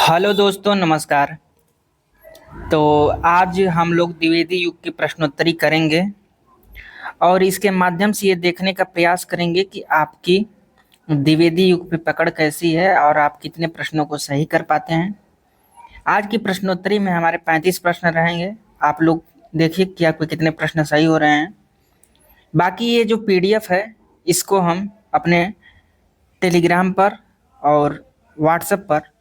Hello दोस्तों, नमस्कार। तो आज हम लोग द्विवेदी युग की प्रश्नोत्तरी करेंगे और इसके माध्यम से ये देखने का प्रयास करेंगे कि आपकी द्विवेदी युग पे पकड़ कैसी है और आप कितने प्रश्नों को सही कर पाते हैं। आज की प्रश्नोत्तरी में हमारे 35 प्रश्न रहेंगे। आप लोग देखिए कि आपके कितने प्रश्न सही हो रहे हैं। बाकी ये जो पीडीएफ है, इसको हम अपने टेलीग्राम पर और व्हाट्सएप पर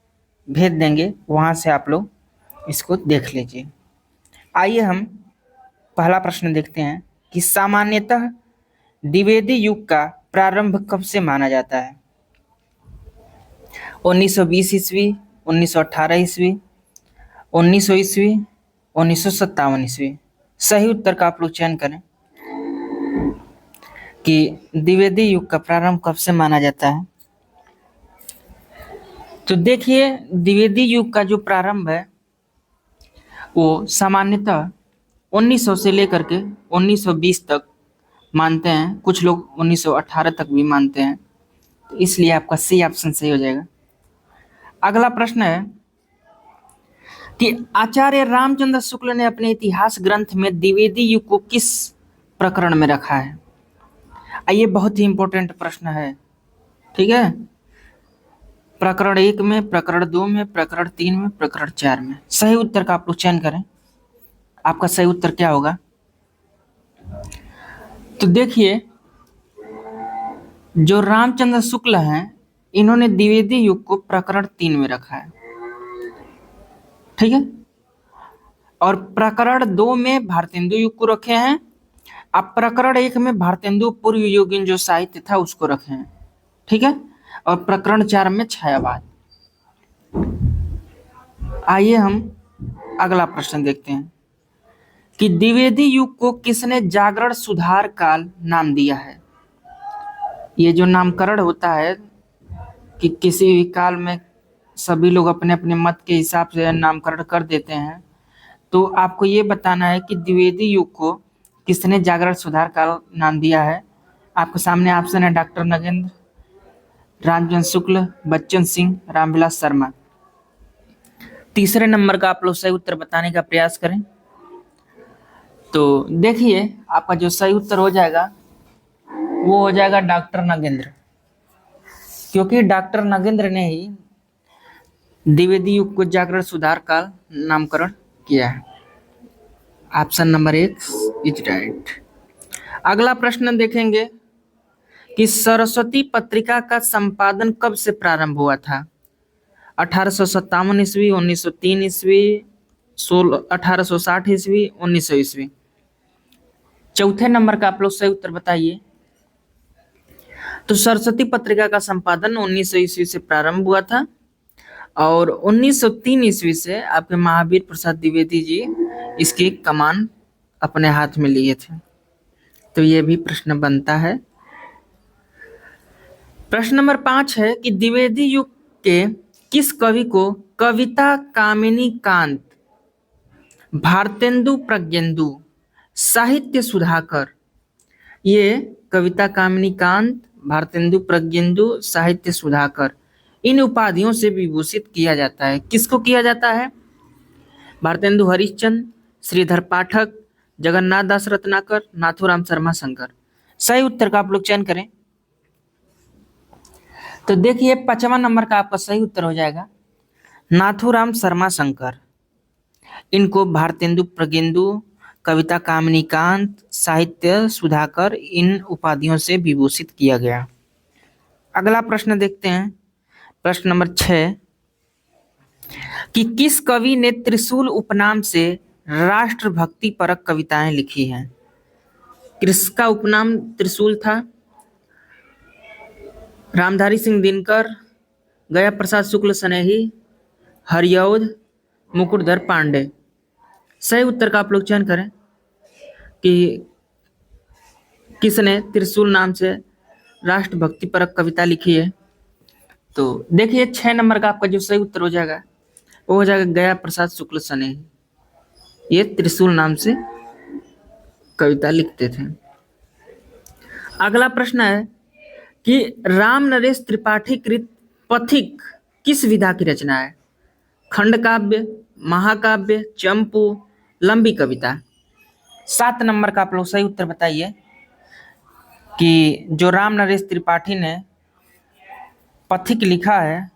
भेज देंगे, वहाँ से आप लोग इसको देख लीजिए। आइए हम पहला प्रश्न देखते हैं कि सामान्यतः द्विवेदी युग का प्रारंभ कब से माना जाता है? 1920 ईस्वी, 1918 ईस्वी, 1900 ईस्वी, 1957 ईस्वी। सही उत्तर का आप लोग चयन करें कि द्विवेदी युग का प्रारंभ कब से माना जाता है। तो देखिए, द्विवेदी युग का जो प्रारंभ है वो सामान्यतः 1900 से लेकर के 1920 तक मानते हैं। कुछ लोग 1918 तक भी मानते हैं, तो इसलिए आपका सी ऑप्शन सही हो जाएगा। अगला प्रश्न है कि आचार्य रामचंद्र शुक्ल ने अपने इतिहास ग्रंथ में द्विवेदी युग को किस प्रकरण में रखा है? ये बहुत ही इंपॉर्टेंट प्रश्न है, ठीक है। प्रकरण 1 में, प्रकरण 2 में, प्रकरण 3 में, प्रकरण 4 में। सही उत्तर का आप लोग चयन करें। आपका सही उत्तर क्या होगा? तो देखिए, जो रामचंद्र शुक्ल हैं, इन्होंने द्विवेदी युग को प्रकरण 3 में रखा है, ठीक है। और प्रकरण 2 में भारतेंदु युग को रखे हैं। अब प्रकरण 1 में भारतेंदु पूर्व युगीन जो साहित्य था उसको रखे हैं, ठीक है। और प्रकरण 4 में छायावाद। आइए हम अगला प्रश्न देखते हैं कि द्विवेदी युग को किसने जागरण सुधार काल नाम दिया है? ये जो नामकरण होता है कि किसी भी काल में सभी लोग अपने अपने मत के हिसाब से नामकरण कर देते हैं, तो आपको ये बताना है कि द्विवेदी युग को किसने जागरण सुधार काल नाम दिया है। आपके सामने ऑप्शन है डॉक्टर नगेंद्र, रामचंद्र शुक्ल, बच्चन सिंह, रामविलास शर्मा। तीसरे नंबर का आप लोग सही उत्तर बताने का प्रयास करें। तो देखिए, आपका जो सही उत्तर हो जाएगा वो हो जाएगा डॉक्टर नगेंद्र, क्योंकि डॉक्टर नगेंद्र ने ही द्विवेदी युग को जागरण सुधार काल नामकरण किया है। Option number 1 is right. अगला प्रश्न देखेंगे कि सरस्वती पत्रिका का संपादन कब से प्रारंभ हुआ था? 1857 ईस्वी, 1903 ईस्वी, 1860 ईस्वी, 1900 ईस्वी। चौथे नंबर का आप लोग सही उत्तर बताइए। तो सरस्वती पत्रिका का संपादन 1900 ईस्वी से प्रारंभ हुआ था और 1903 ईस्वी से आपके महावीर प्रसाद द्विवेदी जी इसकी कमान अपने हाथ में लिए थे। तो ये भी प्रश्न बनता है। प्रश्न नंबर 5 है कि द्विवेदी युग के किस कवि को कविता कामिनी कांत, भारतेंदु प्रज्ञेंदु, साहित्य सुधाकर, ये कविता कामिनी कांत, भारतेंदु प्रज्ञेंदु, साहित्य सुधाकर, इन उपाधियों से विभूषित किया जाता है? किसको किया जाता है? भारतेंदु हरिश्चंद्र, श्रीधर पाठक, जगन्नाथ दास रत्नाकर, नाथूराम शर्मा शंकर। सही उत्तर का आप लोग चयन करें। तो देखिए, 5वां नंबर का आपका सही उत्तर हो जाएगा नाथूराम शर्मा शंकर। इनको भारतेंदु प्रज्ञेंदु, कविता कामिनी कांत, साहित्य सुधाकर, इन उपाधियों से विभूषित किया गया। अगला प्रश्न देखते हैं, प्रश्न नंबर 6 कि किस कवि ने त्रिशूल उपनाम से राष्ट्रभक्ति परक कविताएं लिखी हैं? किसका उपनाम त्रिशूल था? रामधारी सिंह दिनकर, गया प्रसाद शुक्ल स्नेही, हरिऔध, मुकुटधर पांडे। सही उत्तर का आप लोग चयन करें कि किसने त्रिशूल नाम से राष्ट्रभक्ति परक कविता लिखी है। तो देखिए, 6 नंबर का आपका जो सही उत्तर हो जाएगा वो हो जाएगा गया प्रसाद शुक्ल स्नेही। ये त्रिशूल नाम से कविता लिखते थे। अगला प्रश्न है कि राम नरेश त्रिपाठी कृत पथिक किस विधा की रचना है? खंड काव्य, महाकाव्य, चंपू, लंबी कविता। 7 नंबर का आप लोग सही उत्तर बताइए कि जो राम नरेश त्रिपाठी ने पथिक लिखा है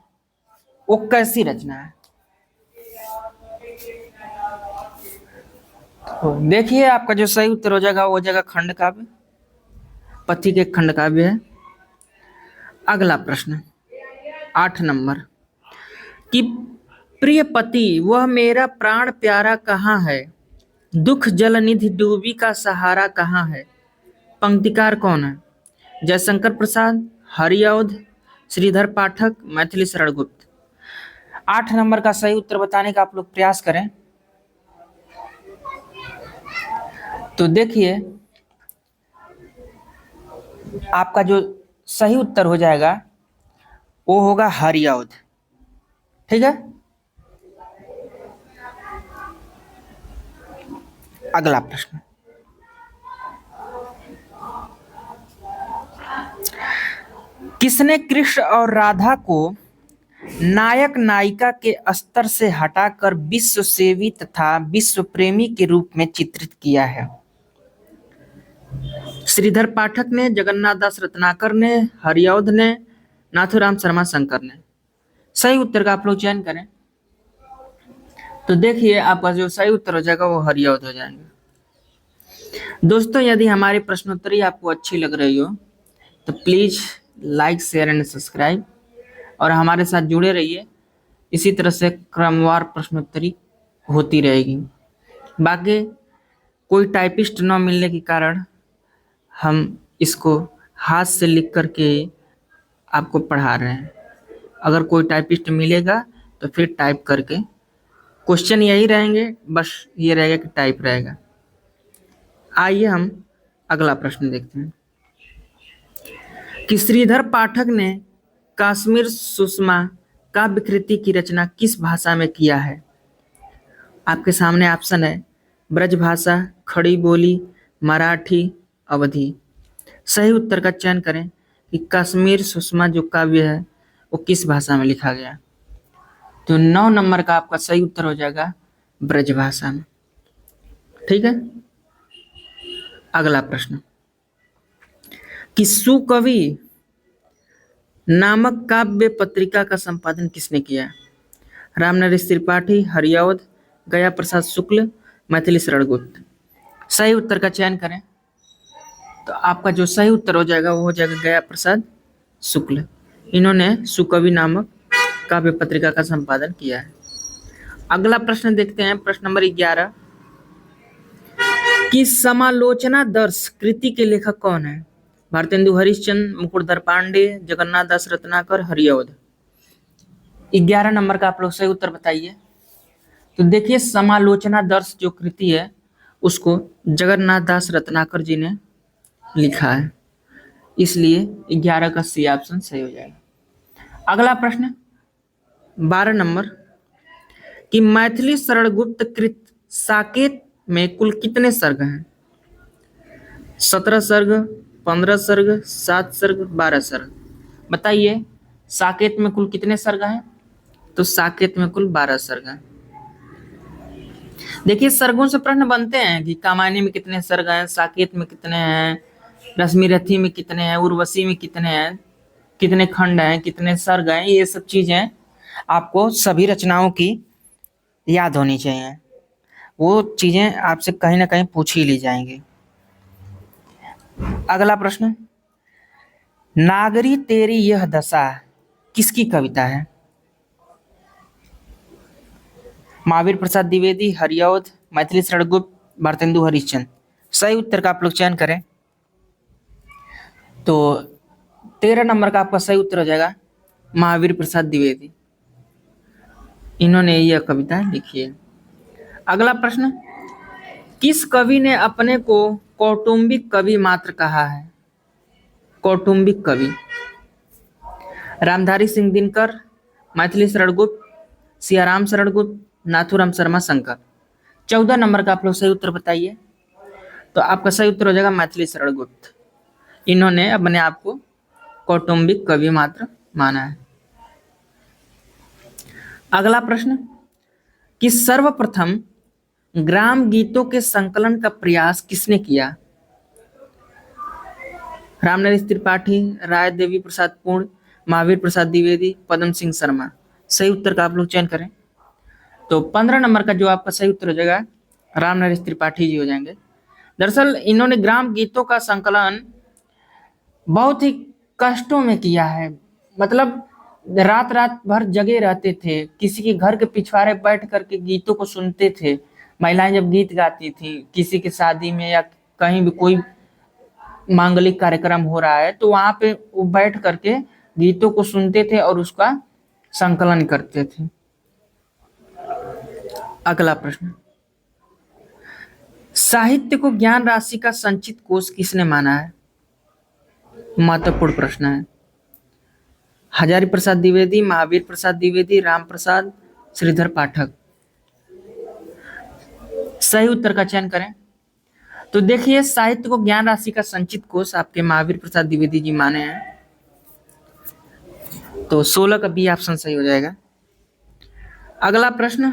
वो कैसी रचना है। तो देखिए आपका जो सही उत्तर हो जाएगा वो हो जाएगा खंड काव्य। पथिक एक खंड काव्य है। अगला प्रश्न 8 नंबर कि प्रिय पति वह मेरा प्राण प्यारा कहाँ है, दुख जल निधि डूबी का सहारा कहाँ है। पंक्तिकार कौन है? जयशंकर प्रसाद, हरिऔध, श्रीधर पाठक, मैथिली शरण गुप्त। 8 नंबर का सही उत्तर बताने का आप लोग प्रयास करें। तो देखिए आपका जो सही उत्तर हो जाएगा वो होगा हरिऔध। ठीक है। अगला प्रश्न किसने कृष्ण और राधा को नायक नायिका के स्तर से हटाकर विश्व सेवी तथा विश्व प्रेमी के रूप में चित्रित किया है? श्रीधर पाठक ने, जगन्नाथ दास रत्नाकर ने, हरिऔध ने, नाथूराम शर्मा शंकर ने। सही उत्तर का आप लोग चयन करें। तो देखिए आपका जो सही उत्तर हो जाएगा वो हरिऔध हो जाएंगे। दोस्तों यदि हमारी प्रश्नोत्तरी आपको अच्छी लग रही हो तो please like, share and subscribe और हमारे साथ जुड़े रहिए। इसी तरह से क्रमवार प्रश्नोत्तरी होती रहेगी। बाकी कोई टाइपिस्ट न मिलने के कारण हम इसको हाथ से लिख करके आपको पढ़ा रहे हैं। अगर कोई टाइपिस्ट मिलेगा तो फिर टाइप करके, क्वेश्चन यही रहेंगे, बस ये रहेगा कि टाइप रहेगा। आइए हम अगला प्रश्न देखते हैं कि श्रीधर पाठक ने कश्मीर सुषमा काव्य कृति की रचना किस भाषा में किया है? आपके सामने ऑप्शन है ब्रज भाषा, खड़ी बोली, मराठी, अवधी। सही उत्तर का चयन करें कि कश्मीर सुषमा जो काव्य है वो किस भाषा में लिखा गया। तो 9 नंबर का आपका सही उत्तर हो जाएगा ब्रज भाषा में। ठीक है। अगला प्रश्न कि सुकवि नामक काव्य पत्रिका का संपादन किसने किया? राम नरेश त्रिपाठी, हरिऔध, गया प्रसाद शुक्ल, मैथिली शरण गुप्त। सही उत्तर का चयन करें। तो आपका जो सही उत्तर हो जाएगा वो हो जाएगा गया प्रसाद शुक्ल। इन्होंने सुकवि नामक काव्य पत्रिका का संपादन किया है। अगला प्रश्न देखते हैं, प्रश्न नंबर 11 कि समालोचना दर्श कृति के लेखक कौन है? भारतेंदु हरिश्चंद्र, मुकुटधर पांडे, जगन्नाथ दास रत्नाकर, हरिऔध। 11 नंबर का आप लोग सही उत्तर बताइए। तो देखिए समालोचना दर्श जो कृति है उसको जगन्नाथ दास रत्नाकर जी ने लिखा है, इसलिए 11 का सी ऑप्शन सही हो जाएगा। अगला प्रश्न 12 नंबर कि मैथिली शरण गुप्त कृत साकेत में कुल कितने सर्ग हैं? 17 सर्ग, 15 सर्ग, 7 सर्ग, 12 सर्ग। बताइए साकेत में कुल कितने सर्ग हैं? तो साकेत में कुल 12 सर्ग हैं। देखिए सर्गों से प्रश्न बनते हैं कि कामायनी में कितने सर्ग हैं, साकेत में कितने हैं, रश्मिरथी में कितने हैं, उर्वशी में कितने हैं, कितने खंड हैं, कितने सर्ग हैं। ये सब चीजें आपको सभी रचनाओं की याद होनी चाहिए। वो चीजें आपसे कहीं ना कहीं पूछ ही ली जाएंगी। अगला प्रश्न नागरी तेरी यह दशा किसकी कविता है? महावीर प्रसाद द्विवेदी, हरिऔध, मैथिली शरण गुप्त, भारतेंदु हरिश्चंद्र। सही उत्तर का आप लोग चयन करें। तो 13 नंबर का आपका सही उत्तर हो जाएगा महावीर प्रसाद द्विवेदी। इन्होंने यह कविता लिखी है। अगला प्रश्न किस कवि ने अपने को कौटुंबिक कवि मात्र कहा है? कौटुंबिक कवि रामधारी सिंह दिनकर, मैथिली शरण गुप्त, सियाराम शरण गुप्त, नाथूराम शर्मा शंकर। 14 नंबर का आप लोग सही उत्तर बताइए। तो आपका सही उत्तर हो जाएगा मैथिली शरण गुप्त। इन्होंने अपने आप को कौटुंबिक कवि मात्र माना है। अगला प्रश्न कि सर्वप्रथम ग्राम गीतों के संकलन का प्रयास किसने किया? रामनरेश त्रिपाठी, राय देवी प्रसाद पूर्ण, महावीर प्रसाद द्विवेदी, पदम सिंह शर्मा। सही उत्तर का आप लोग चयन करें। तो 15 नंबर का जो आपका सही उत्तर हो जाएगा रामनरेश त्रिपाठी जी हो जाएंगे। दरअसल इन्होंने ग्राम गीतों का संकलन बहुत ही कष्टों में किया है। मतलब रात रात भर जगे रहते थे, किसी के घर के पिछवाड़े बैठ करके गीतों को सुनते थे। महिलाएं जब गीत गाती थी किसी की शादी में या कहीं भी कोई मांगलिक कार्यक्रम हो रहा है, तो वहां पे वो बैठ करके गीतों को सुनते थे और उसका संकलन करते थे। अगला प्रश्न, साहित्य को ज्ञान राशि का संचित कोष किसने माना है? महत्वपूर्ण प्रश्न है। हजारी प्रसाद द्विवेदी, महावीर प्रसाद द्विवेदी, राम प्रसाद, श्रीधर पाठक। सही उत्तर का चयन करें। तो देखिए साहित्य को ज्ञान राशि का संचित कोष आपके महावीर प्रसाद द्विवेदी जी माने हैं। तो 16 का बी ऑप्शन सही हो जाएगा। अगला प्रश्न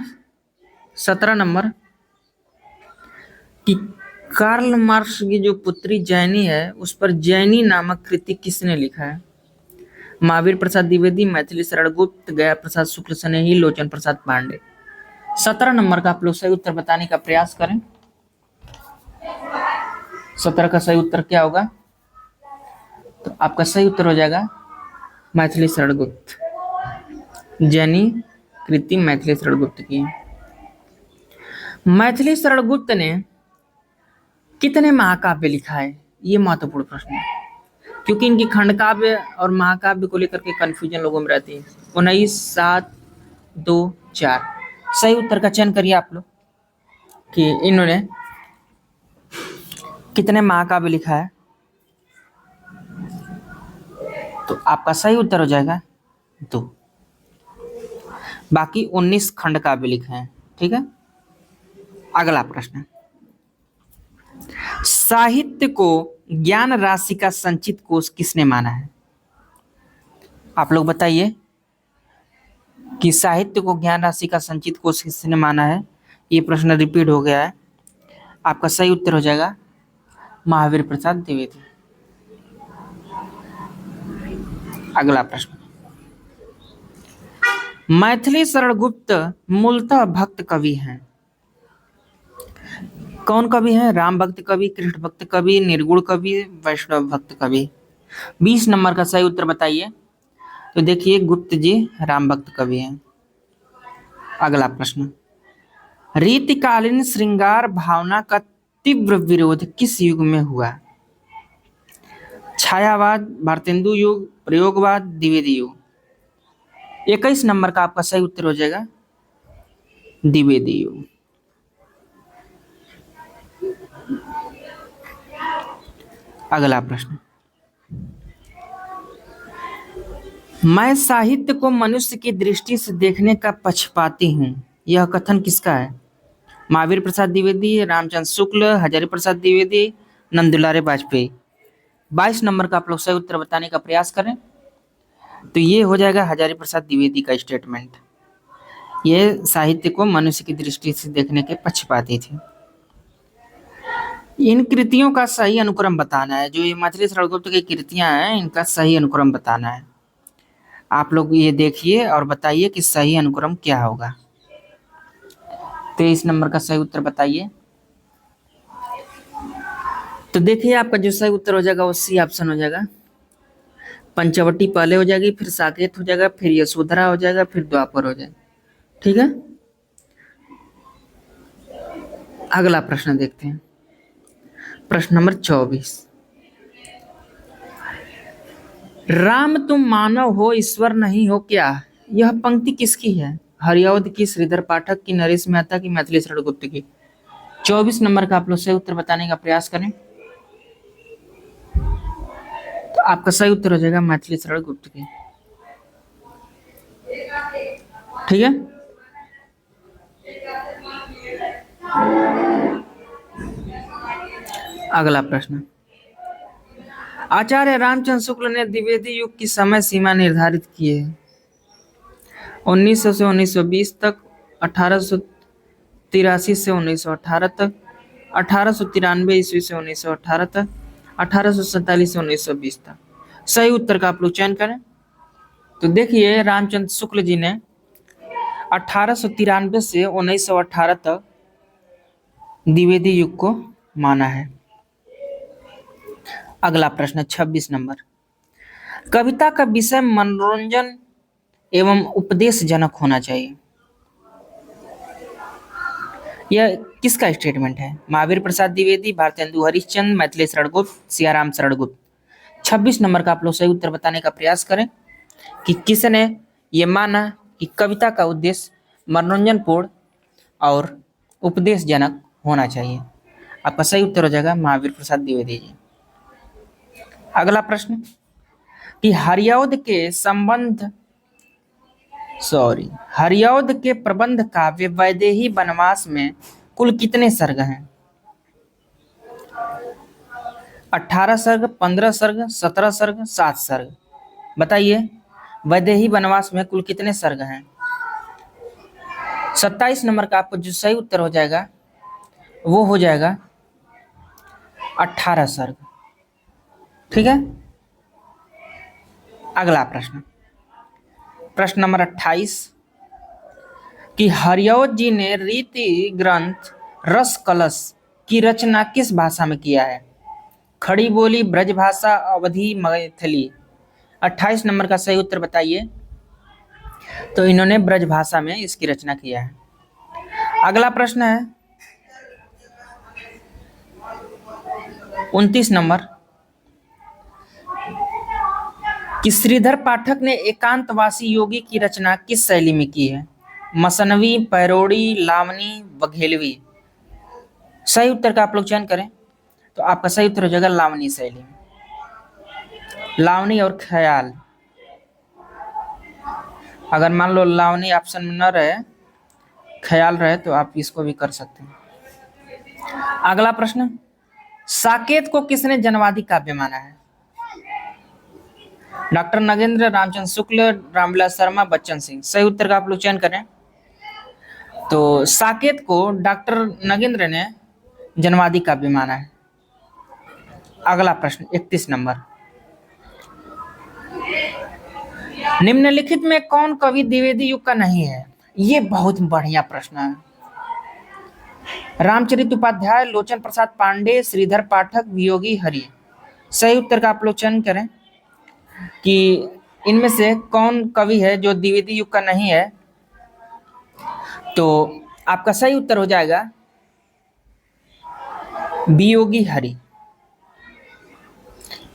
17 नंबर, कि कार्ल मार्क्स की जो पुत्री जैनी है उस पर जैनी नामक कृति किसने लिखा है? महावीर प्रसाद द्विवेदी, मैथिली शरण गुप्त, गया प्रसाद शुक्ल स्नेही, लोचन प्रसाद पांडे। 17 नंबर का आप लोग सही उत्तर बताने का प्रयास करें। 17 का सही उत्तर क्या होगा? तो आपका सही उत्तर हो जाएगा मैथिली शरण गुप्त। जैनी कृति मैथिली शरण गुप्त की है। मैथिली शरण गुप्त ने कितने महाकाव्य लिखा है? ये महत्वपूर्ण प्रश्न है, क्योंकि इनकी खंडकाव्य और महाकाव्य को लेकर के कंफ्यूजन लोगों में रहती है। 19, 7, 2, 4। सही उत्तर का चयन करिए आप लोग कि इन्होंने कितने महाकाव्य लिखा है। तो आपका सही उत्तर हो जाएगा 2। बाकी 19 खंडकाव्य लिखे हैं। ठीक है। अगला प्रश्न, साहित्य को ज्ञान राशि का संचित कोष किसने माना है? आप लोग बताइए कि साहित्य को ज्ञान राशि का संचित कोष किसने माना है। ये प्रश्न रिपीट हो गया है। आपका सही उत्तर हो जाएगा महावीर प्रसाद द्विवेदी। अगला प्रश्न, मैथिली शरण गुप्त मूलतः भक्त कवि हैं। कौन कवि हैं? राम भक्त कवि, कृष्ण भक्त कवि, निर्गुण कवि, वैष्णव भक्त कवि। 20 नंबर का सही उत्तर बताइए। तो देखिए गुप्त जी राम भक्त कवि हैं। अगला प्रश्न, रीतिकालीन श्रृंगार भावना का तीव्र विरोध किस युग में हुआ? छायावाद, भारतेंदु युग, प्रयोगवाद, द्विवेदी युग। 21 नंबर का आपका सही उत्तर हो जाएगा द्विवेदी युग। अगला प्रश्न, मैं साहित्य को मनुष्य की दृष्टि से देखने का पक्षपाती हूं, यह कथन किसका है? महावीर प्रसाद द्विवेदी, रामचंद्र शुक्ल, हजारी प्रसाद द्विवेदी, नंदुलारे वाजपेयी। 22 नंबर का आप लोग सही उत्तर बताने का प्रयास करें। तो ये हो जाएगा हजारी प्रसाद द्विवेदी का स्टेटमेंट। ये साहित्य को मनुष्य की दृष्टि से देखने के पक्षपाती थे। इन कृतियों का सही अनुक्रम बताना है। जो ये मैथिली शरण गुप्त की कृतियां हैं इनका सही अनुक्रम बताना है। आप लोग ये देखिए और बताइए कि सही अनुक्रम क्या होगा। 23 नंबर का सही उत्तर बताइए। तो देखिए आपका जो सही उत्तर हो जाएगा वो सी ऑप्शन हो जाएगा। पंचवटी पहले हो जाएगी, फिर साकेत हो जाएगा, फिर यशोधरा हो जाएगा, फिर द्वापर हो जाएगा। ठीक है। अगला प्रश्न देखते हैं, प्रश्न नंबर 24। राम तुम मानव हो ईश्वर नहीं हो क्या? यह पंक्ति किसकी है? हरिऔध की, श्रीधर पाठक की, नरेश मेहता की, मैथिली शरण गुप्त की। 24 नंबर का आप लोग सही उत्तर बताने का प्रयास करें। तो आपका सही उत्तर हो जाएगा मैथिली शरण गुप्त की। ठीक है। अगला प्रश्न, आचार्य रामचंद्र शुक्ल ने द्विवेदी युग की समय सीमा निर्धारित की है। 1900 से 1920 तक, 1800 तिरासी से 1918 तक, 1893 ईस्वी से 1918 तक, 1847 से 1920 तक। सही उत्तर का आप लोग चयन करें। तो देखिए रामचंद्र शुक्ल जी ने 1893 से 1918 तक द्विवेदी युग को माना है। अगला प्रश्न 26 नंबर, कविता का विषय मनोरंजन एवं उपदेशजनक होना चाहिए। यह किसका स्टेटमेंट है? महावीर प्रसाद द्विवेदी, भारतेंदु हरिश्चंद्र, मैथिली शरण गुप्त, सियाराम शरण गुप्त। 26 नंबर का आप लोग सही उत्तर बताने का प्रयास करें कि किसने ये माना कि कविता का उद्देश्य मनोरंजनपूर्ण और उपदेशजनक होना चाहिए। आपका सही उत्तर हो जाएगा महावीर प्रसाद द्विवेदी जी। अगला प्रश्न कि हरिऔध के प्रबंध काव्य वैदेही वनवास में कुल कितने सर्ग हैं? 18 सर्ग, 15 सर्ग, 17 सर्ग, 7 सर्ग। बताइए वैदेही वनवास में कुल कितने सर्ग हैं? 27 नंबर का आपको जो सही उत्तर हो जाएगा वो हो जाएगा 18 सर्ग। ठीक है। अगला प्रश्न, प्रश्न नंबर 28 कि हरिऔध जी ने रीति ग्रंथ रस कलश की रचना किस भाषा में किया है? खड़ी बोली, ब्रज भाषा, अवधी, मैथिली। 28 नंबर का सही उत्तर बताइए। तो इन्होंने ब्रज भाषा में इसकी रचना किया है। अगला प्रश्न है 29 नंबर कि श्रीधर पाठक ने एकांतवासी योगी की रचना किस शैली में की है? मसनवी, पैरोडी, लावनी, बघेलवी। सही उत्तर का आप लोग चयन करें। तो आपका सही उत्तर हो जाएगा लावनी शैली में। लावनी और ख्याल, अगर मान लो लावनी ऑप्शन में न रहे, ख्याल रहे तो आप इसको भी कर सकते हैं। अगला प्रश्न, साकेत को किसने जनवादी काव्य माना है? डॉक्टर नगेंद्र, रामचंद्र शुक्ल, रामविलास शर्मा, बच्चन सिंह। सही उत्तर का आप लोग चयन करें। तो साकेत को डॉक्टर नगेंद्र ने जनवादी काव्य माना है। अगला प्रश्न 31 नंबर, निम्नलिखित में कौन कवि द्विवेदी युग का नहीं है? ये बहुत बढ़िया प्रश्न है। रामचरित उपाध्याय, लोचन प्रसाद पांडे, श्रीधर पाठक, वियोगी हरि। सही उत्तर का आप लोग चयन करें कि इनमें से कौन कवि है जो द्विवेदी युग का नहीं है। तो आपका सही उत्तर हो जाएगा वियोगी हरि।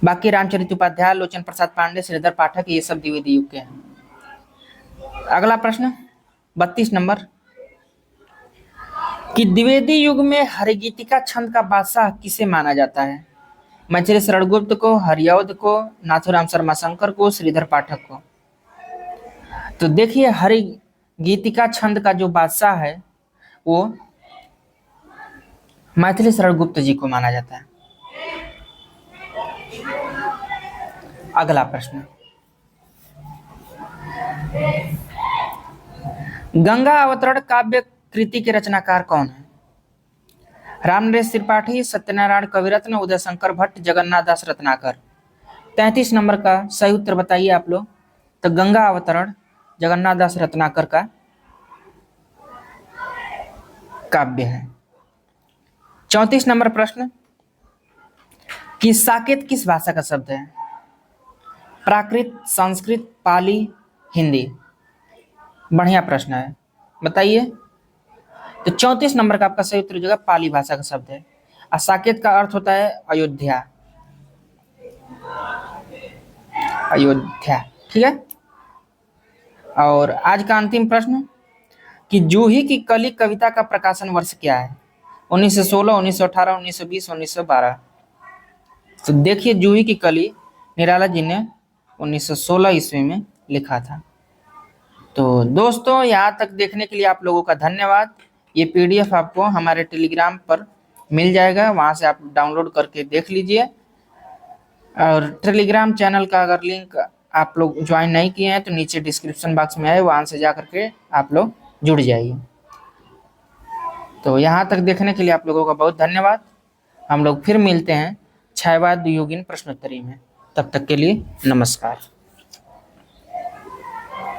बाकी रामचरित उपाध्याय, लोचन प्रसाद पांडे, श्रीधर पाठक ये सब द्विवेदी युग के हैं। अगला प्रश्न 32 नंबर कि द्विवेदी युग में हरिगीतिका छंद का बादशाह किसे माना जाता है? मैथिली शरण गुप्त को, हरिऔध को, नाथूराम शर्मा शंकर को, श्रीधर पाठक को। तो देखिए हरिगीतिका छंद का जो बादशाह है वो मैथिली शरण गुप्त जी को माना जाता है। अगला प्रश्न, गंगा अवतरण काव्य कृति के रचनाकार कौन है? रामनरेश त्रिपाठी, सत्यनारायण कविरत्न, उदय शंकर भट्ट, जगन्नाथ दास रत्नाकर। 33 नंबर का सही उत्तर बताइए आप लोग। तो गंगा अवतरण जगन्नाथ दास रत्नाकर का काव्य है। 34 नंबर प्रश्न कि साकेत किस भाषा का शब्द है? प्राकृत, संस्कृत, पाली, हिंदी। बढ़िया प्रश्न है, बताइए। तो 34 नंबर का आपका सही उत्तर हो जाएगा पाली भाषा का शब्द है। और साकेत का अर्थ होता है अयोध्या। अयोध्या, ठीक है। और आज का अंतिम प्रश्न कि जूही की कली कविता का प्रकाशन वर्ष क्या है? 1916, 1918, 1920, 1912। तो देखिए जूही की कली निराला जी ने 1916 ईस्वी में लिखा था। तो दोस्तों यहाँ तक देखने के लिए आप लोगों का धन्यवाद। ये पीडीएफ आपको हमारे टेलीग्राम पर मिल जाएगा, वहाँ से आप डाउनलोड करके देख लीजिए। और टेलीग्राम चैनल का अगर लिंक आप लोग ज्वाइन नहीं किए हैं तो नीचे डिस्क्रिप्शन बॉक्स में है, वहाँ से जा करके आप लोग जुड़ जाइए। तो यहाँ तक देखने के लिए आप लोगों का बहुत धन्यवाद। हम लोग फिर मिलते हैं छायावाद युगीन प्रश्नोत्तरी में। तब तक के लिए नमस्कार।